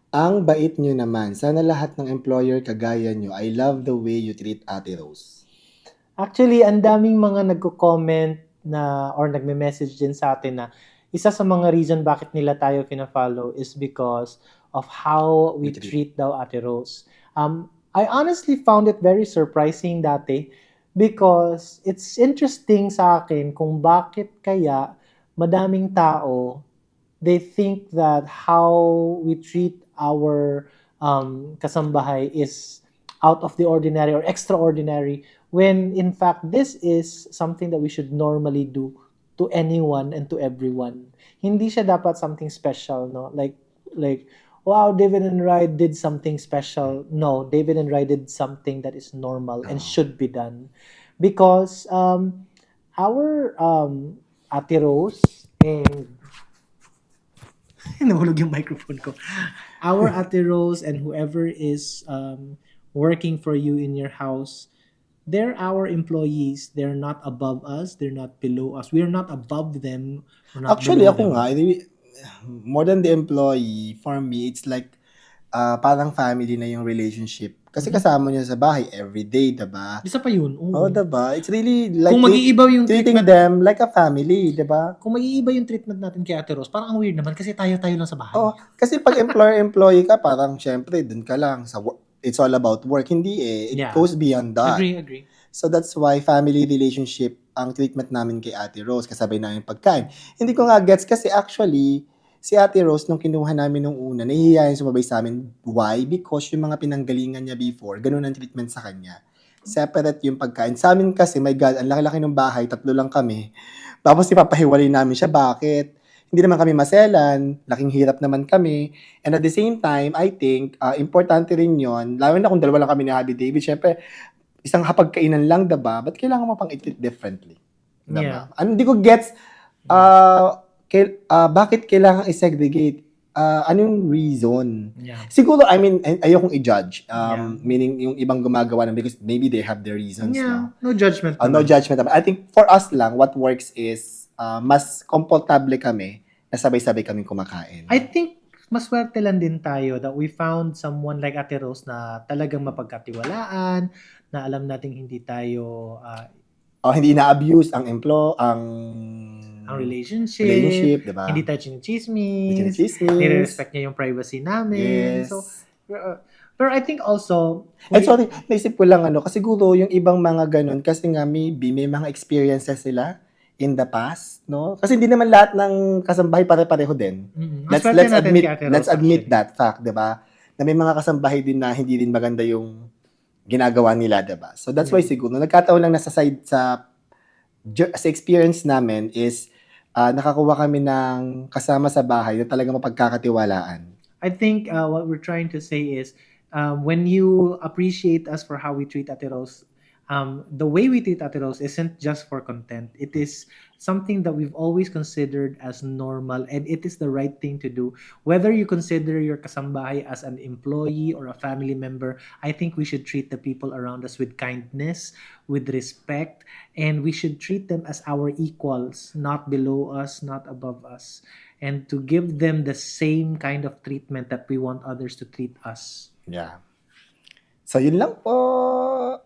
Ang bait niyo naman. Sana lahat ng employer kagaya niyo. I love the way you treat Ate Rose. Actually, ang daming mga nagko-comment na or nagme-message din sa atin na isa sa mga reason bakit nila tayo fina-follow is because of how We we treat. treat daw Ate Rose. I honestly found it very surprising dati because it's interesting sa akin kung bakit kaya madaming tao they think that how we treat our kasambahay is out of the ordinary or extraordinary when in fact this is something that we should normally do to anyone and to everyone. Hindi siya dapat something special, no? Like wow, David and Rai did something special. No, David and Rai did something that is normal and Oh. should be done because our Ate Rose and nahulog yung microphone ko. Our Ate Rose and whoever is working for you in your house, they're our employees. They're not above us. They're not below us. We're not above them. We're not Actually, below ako them. nga, more than the employee, for me, it's like parang family na yung relationship. Kasi Mhm. kasama niya sa bahay everyday, diba? Isa pa yun, Oh, oo. diba? It's really like Kung mag-iiba yung treating treatment, them like a family, diba? kung mag-iiba yung treatment natin kay Ate Rose, parang ang weird naman kasi tayo-tayo lang sa bahay. Oh, kasi pag employer-employee ka, parang syempre, dun ka lang sa work. It's all about work. Hindi eh. It Yeah. goes beyond that. Agree. So that's why family relationship ang treatment namin kay Ate Rose, kasabay namin pagkain. Hindi ko nga gets kasi actually, si Ate Rose, nung kinuha namin nung una, nahihiyayin sumabay sa amin. Why? Because yung mga pinanggalingan niya before, ganun ang treatment sa kanya. Separate yung pagkain. Sa amin kasi, my God, ang laki-laki ng bahay, 3 lang kami. Tapos ipapahiwalay namin siya. Bakit? Hindi naman kami maselan, laking hirap naman kami. And at the same time, I think, importante rin yon, lalo na kung dalawa lang kami ni Happy David, syempre, isang hapagkainan lang, diba? Ba't kailangan mo pang i-treat differently? Yeah. Diba? Ano, hindi ko gets, bakit kailangan i-segregate? Anong reason? Yeah. Siguro, I mean, ayokong i-judge. Yeah. Meaning, yung ibang gumagawa ng because maybe they have their reasons, no? Yeah. No judgment No naman. judgment naman. I think for us lang, what works is, mas komportable kami na sabay-sabay kaming kumakain. I think maswerte lang din tayo that we found someone like Ate Rose na talagang mapagkatiwalaan, na alam nating hindi tayo Hindi na-abuse ang ang relationship, relationship, di ba? hindi tayo Hindi chinichismis, chinichismis. nire-respect niya yung privacy namin. Yes. So, pero I think also, And sorry, naisip ko lang kasi siguro yung ibang mga ganun, kasi nga maybe may mga experiences sila in the past, no? Kasi hindi naman lahat ng kasambahay pare-pareho din. maswerte natin kay Ate Rose. Let's admit that fact, 'di ba? Na may mga kasambahay din na hindi din maganda yung ginagawa nila, 'di ba? So that's why siguro nagkataon lang na sa side sa experience namin is nakakuha kami ng kasama sa bahay na talagang mapagkakatiwalaan. I think what we're trying to say is when you appreciate us for how we treat Ate Rose, the way we treat Ate Rose isn't just for content. It is something that we've always considered as normal and it is the right thing to do. Whether you consider your kasambahay as an employee or a family member, I think we should treat the people around us with kindness, with respect, and we should treat them as our equals, not below us, not above us, and to give them the same kind of treatment that we want others to treat us. Yeah. So yun lang po.